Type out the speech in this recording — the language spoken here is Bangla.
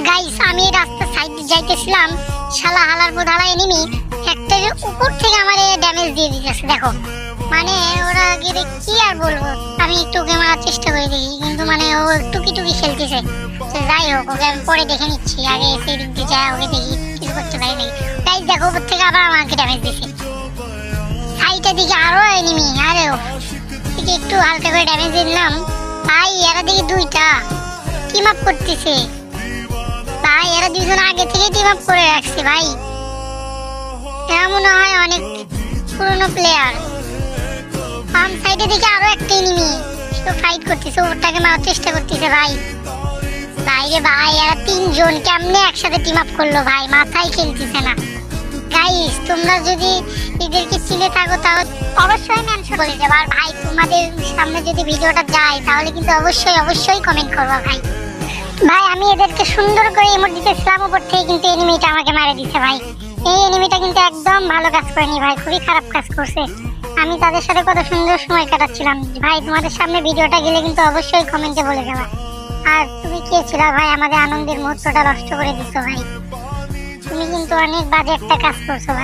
গাইস আমি রাস্তার সাইড দিয়ে যাইতেছিলাম, শালা হালার বোধালা এনিমি একটা উপর থেকে আমারে ড্যামেজ দিয়ে দিতেছে। দেখো মানে ওরা গিয়ে কি আর বলবো, আমি একটু ওকে মারার চেষ্টা করে দেখি, কিন্তু মানে ও টুকি টুকি খেলতেছে। যাই হোক ওকে আমি পরে দেখে নিচ্ছি, আগে সেই দিক দিয়ে যা ওকে দেখি কিছু করতে পারি নাকি। গাইস দেখো উপর থেকে আবার আমাকে ড্যামেজ দিছে। সাইডের দিকে আরো এনিমি, আরে দিকে একটু হালকা করে ড্যামেজ দিলাম। ভাই এরা দিকে দুইটা টিম আপ করতেছে, ভাই এরা দুইজন আগে থেকে টিম আপ করে রাখছে। ভাই এরা মনে হয় অনেক পুরনো প্লেয়ার। বাম সাইডে দিকে আরো একটা এনিমি সে ফাইট করতেছে, ওটাকে মারার চেষ্টা করতেছে। ভাই ভাই রে ভাই এরা তিনজন কেমনে একসাথে টিম আপ করলো, ভাই মাথায় খেলতেছে না। গাইস তোমরা যদি এদেরকে চিনে থাকো তাহলে অবশ্যই মেনশন করে দেবো। আর ভাই তোমাদের সামনে যদি ভিডিওটা যায় তাহলে কিন্তু অবশ্যই অবশ্যই কমেন্ট করবা। ভাই ভাই আমি এদেরকে সুন্দর করে ইমোট দিতেছিলাম, উপর থেকে কিন্তু এনিমিটা আমাকে মারে দিছে। ভাই এই এনিমিটা কিন্তু একদম ভালো কাজ করেনি ভাই, খুবই খারাপ কাজ করছে। আমি তাদের সাথে কত সুন্দর সময় কাটাচ্ছিলাম। ভাই তোমাদের সামনে ভিডিওটা গেলে কিন্তু অবশ্যই কমেন্টে বলে দেবা। আর তুমি কে ছিলা ভাই, আমাদের আনন্দের মুহূর্তটা নষ্ট করে দিছো। ভাই তুমি কিন্তু অনেক বাজে একটা কাজ করছো ভাই।